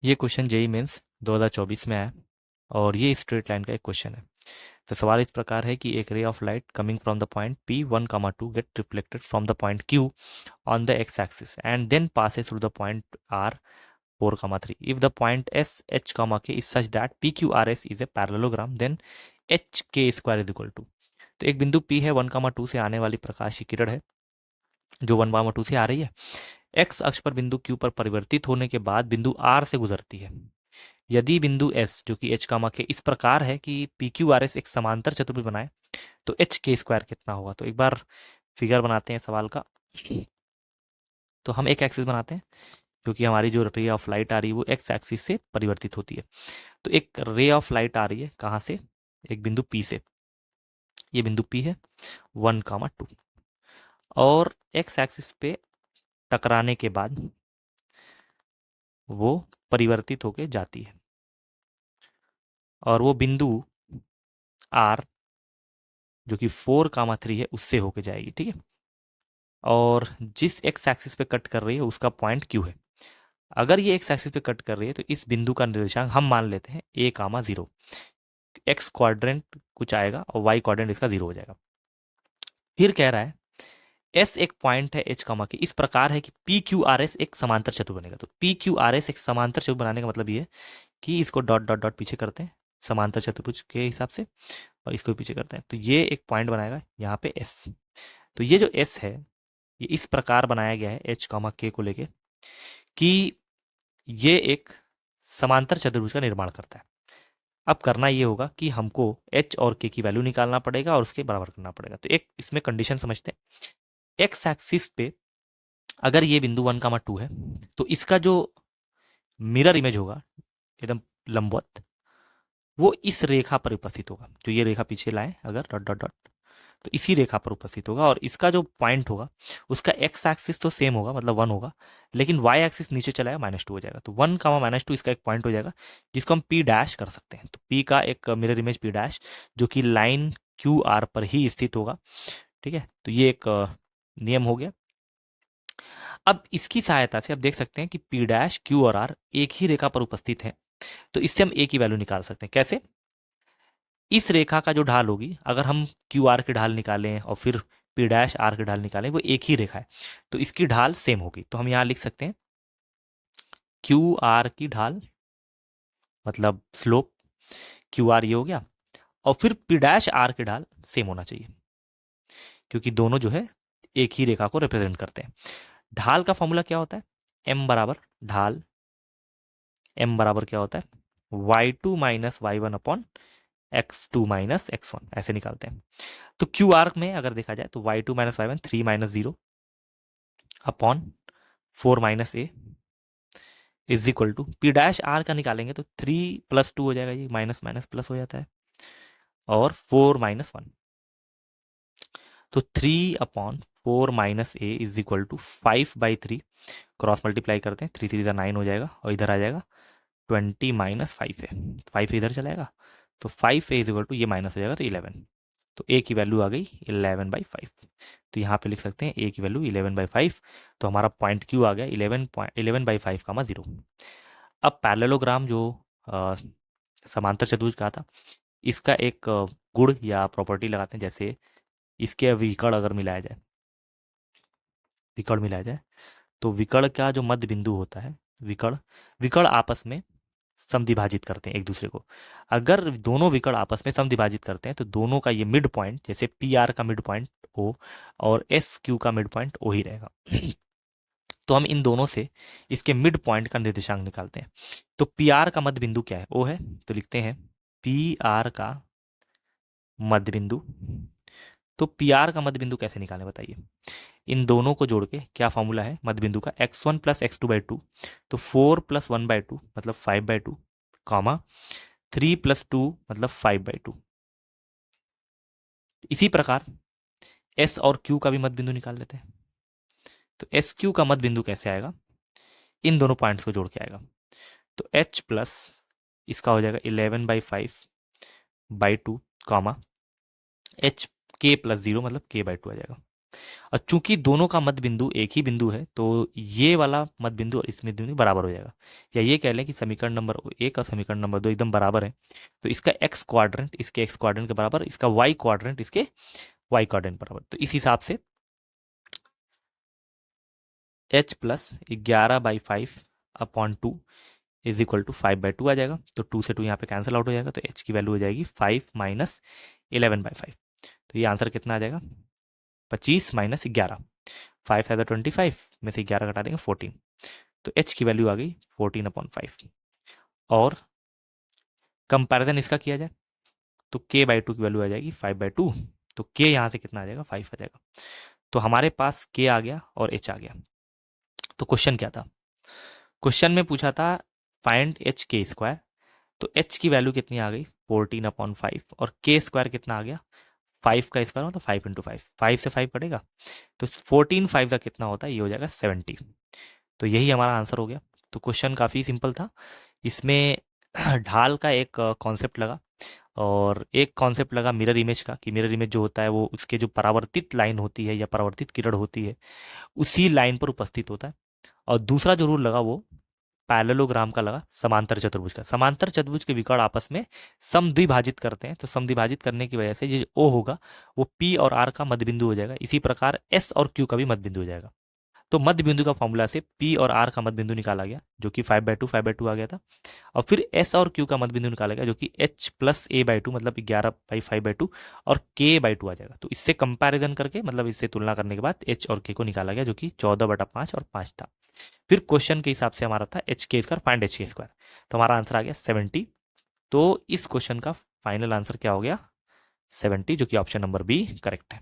ये question JEE mains 2024 में आया और ये स्ट्रेट लाइन का एक क्वेश्चन है। तो सवाल इस प्रकार है कि एक ray of light coming from the point P 1, 2 get reflected from the point Q on the X axis and then passes through the point r 4, 3. If the point s h, k is such that pqrs is a parallelogram, then hk square is equal to। तो एक बिंदु P है 1, 2 से आने वाली प्रकाश की किरण है जो 1, 2 से आ रही है। एक्स अक्ष पर बिंदु Q पर परिवर्तित होने के बाद बिंदु R से गुजरती है। यदि बिंदु S जो कि h, के इस प्रकार है कि PQRS एक समांतर चतुर्भुज बनाए तो एच के स्क्वायर कितना होगा। तो एक बार फिगर बनाते हैं सवाल का। तो हम एक एक्सिस बनाते हैं क्योंकि हमारी जो रे ऑफ लाइट आ रही है वो एक्स एक्सिस से परिवर्तित होती है। तो एक रे ऑफ लाइट आ रही है कहाँ से, एक बिंदु P से। ये बिंदु P है 1, 2 और एक्स एक्सिस पे टकराने के बाद वो परिवर्तित होके जाती है और वो बिंदु R जो कि 4, 3 है उससे होके जाएगी, ठीक है। और जिस एक्स एक्सिस पे कट कर रही है उसका पॉइंट Q है। अगर ये एक्स एक्सिस पे कट कर रही है तो इस बिंदु का निर्देशांक हम मान लेते हैं a, 0। एक्स क्वाड्रेंट कुछ आएगा और वाई क्वाड्रेंट इसका 0 हो जाएगा। फिर कह रहा है एस एक पॉइंट है एच, के इस प्रकार है कि पी क्यू आर एस एक समांतर चतुर्भुज बनेगा। तो पी क्यू आर एस एक समांतर चतुर्भुज बनाने का मतलब ये है कि इसको डॉट डॉट डॉट पीछे करते हैं समांतर चतुर्भुज के हिसाब से और इसको पीछे करते हैं तो ये एक पॉइंट बनाएगा यहाँ पे एस। तो ये जो एस है ये इस प्रकार बनाया गया है एच, के को लेके कि ये एक समांतर चतुर्भुज का निर्माण करता है। अब करना ये होगा कि हमको एच और के की वैल्यू निकालना पड़ेगा और उसके बराबर करना पड़ेगा। तो एक इसमें कंडीशन समझते हैं। एक्स एक्सिस पे अगर ये बिंदु 1, 2 है तो इसका जो मिरर इमेज होगा एकदम लंबवत वो इस रेखा पर उपस्थित होगा। जो ये रेखा पीछे लाए अगर डॉट डॉट डॉट तो इसी रेखा पर उपस्थित होगा और इसका जो पॉइंट होगा उसका एक्स एक्सिस तो सेम होगा मतलब 1 होगा, लेकिन वाई एक्सिस नीचे चला जाएगा -2 हो जाएगा। तो 1, -2 इसका एक पॉइंट हो जाएगा जिसको हम पी डैश कर सकते हैं। तो पी का एक मिरर इमेज पी डैश जो कि लाइन क्यू आर पर ही स्थित होगा, ठीक है। तो ये एक नियम हो गया। अब इसकी सहायता से आप देख सकते हैं कि पी डैश क्यू और आर एक ही रेखा पर उपस्थित है। तो इससे हम ए की वैल्यू निकाल सकते हैं। कैसे? इस रेखा का जो ढाल होगी अगर हम क्यू आर की ढाल निकालें और फिर पी डैश आर की ढाल निकालें वो एक ही रेखा है तो इसकी ढाल सेम होगी। तो हम यहाँ लिख सकते हैं क्यू आर की ढाल मतलब स्लोप क्यू आर ये हो गया और फिर पी डैश आर की ढाल सेम होना चाहिए क्योंकि दोनों जो है एक ही रेखा को रिप्रेजेंट करते हैं। ढाल का फॉर्मूला क्या होता है? एम बराबर ढाल, एम बराबर क्या होता है y2 minus y1 upon x2 minus x1 ऐसे निकालते हैं। तो क्यू आर में अगर देखा जाए तो y2 minus y1 3 minus 0 upon 4 minus A is equal to P dash R का निकालेंगे तो 3 प्लस 2 हो जाएगा, ये माइनस माइनस प्लस हो जाता है और 4 माइनस 1। तो 3 upon 4 minus A is equal to 5/3 cross multiply करते हैं 3 3 9 हो जाएगा और इधर आ जाएगा 20 माइनस 5 है, 5 इधर चलाएगा तो 5 ए इज इक्वल टू ये माइनस हो जाएगा तो 11। तो ए की वैल्यू आ गई 11/5। तो यहाँ पे लिख सकते हैं ए की वैल्यू 11/5। तो हमारा पॉइंट क्यू आ गया 11/5 का 0। अब पैरेललोग्राम जो अ, समांतर चतुर्भुज का था इसका एक गुण या प्रॉपर्टी लगाते हैं। जैसे इसके विकर्ण अगर मिलाया जाए, विकर्ण मिलाया जाए तो विकर्ण का जो मध्य बिंदु होता है, विकर्ण विकर्ण आपस में समद्विभाजित करते हैं एक दूसरे को। अगर दोनों विकर्ण आपस में समद्विभाजित करते हैं तो दोनों का ये मिड पॉइंट जैसे पी आर का मिड पॉइंट ओ और एस क्यू का मिड पॉइंट ओ ही रहेगा। तो हम इन दोनों से इसके मिड पॉइंट का निर्देशांक निकालते हैं। तो पी आर का मध्य बिंदु क्या है? ओ है। तो लिखते हैं पी आर का मध्य बिंदु। तो पी आर का मध्य बिंदु कैसे निकालें बताइए? इन दोनों को जोड़ के क्या फॉर्मूला है मध्य बिंदु का? x1 plus x2/2। तो 4 प्लस 1/2 मतलब 5/2 कॉमा 3 प्लस 2 मतलब 5/2। इसी प्रकार s और q का भी मध्य बिंदु निकाल लेते हैं। तो एस क्यू का मध्य बिंदु कैसे आएगा? इन दोनों पॉइंट्स को जोड़ के आएगा। तो h प्लस इसका हो जाएगा 11/5/2 कॉमा h k प्लस 0 मतलब k/2 आ जाएगा। और चूंकि दोनों का मध्य बिंदु एक ही बिंदु है तो ये वाला मध्य बिंदु और इस मध्य बिंदु बराबर हो जाएगा। या ये कह लें कि समीकरण नंबर 1 और समीकरण नंबर 2 एकदम बराबर है। तो इसका एक्स क्वाड्रेंट इसके एक्स क्वाड्रेंट के बराबर, इसका वाई क्वाड्रेंट इसके वाई क्वाड्रेंट बराबर। तो इस हिसाब से h plus 11/5 upon 2 is equal to 5/2 आ जाएगा। तो 2 से 2 यहाँ पे कैंसिल आउट हो जाएगा, तो h की वैल्यू हो जाएगी 5 माइनस 11/5। तो ये आंसर कितना आ जाएगा? 25 माइनस 11। 5 है तो 25 में से 11 घटा देंगे 14। तो h की वैल्यू आ गई 14/5। और कंपैरिजन इसका किया जाए तो k/2 की वैल्यू आ जाएगी 5/2। तो k यहाँ से कितना आ जाएगा? 5 आ जाएगा। तो हमारे पास k आ गया और h आ गया। तो क्वेश्चन क्या था? क्वेश्चन में पूछा था फाइंड एच के स्क्वायर। तो h की वैल्यू कितनी आ गई? 14/5। और k स्क्वायर कितना आ गया? 5 का स्क्वायर मतलब 5 × 5। 5 से 5 कटेगा तो 14 5 का कितना होता है? ये हो जाएगा 70। तो यही हमारा आंसर हो गया। तो क्वेश्चन काफ़ी सिंपल था। इसमें ढाल का एक कॉन्सेप्ट लगा और एक कॉन्सेप्ट लगा मिरर इमेज का, कि मिरर इमेज जो होता है वो उसके जो परावर्तित लाइन होती है या परावर्तित किरण होती है उसी लाइन पर उपस्थित होता है। और दूसरा जो रूल लगा वो पैरेललोग्राम का लगा, समांतर चतुर्भुज का। समांतर चतुर्भुज के विकर्ण आपस में समद्विभाजित करते हैं, तो समद्विभाजित करने की वजह से ये ओ होगा वो पी और आर का मध्य बिंदु हो जाएगा। इसी प्रकार एस और क्यू का भी मध्य बिंदु हो जाएगा। तो मध्य बिंदु का फॉर्मूला से पी और आर का मध्य बिंदु निकाला गया जो कि 5/2 आ गया था। और फिर एस और क्यू का मध्य बिंदु निकाला गया जो कि एच प्लस a/2 मतलब 11/5/2 और k/2 आ जाएगा। तो इससे कंपैरिजन करके मतलब इससे तुलना करने के बाद एच और के को निकाला गया जो कि 14/5 और 5 था। फिर क्वेश्चन के हिसाब से हमारा था एच के स्क्वायर, फाइंड एच के स्क्वायर। तो हमारा आंसर आ गया 70। तो इस क्वेश्चन का फाइनल आंसर क्या हो गया? 70, जो कि ऑप्शन नंबर बी करेक्ट है।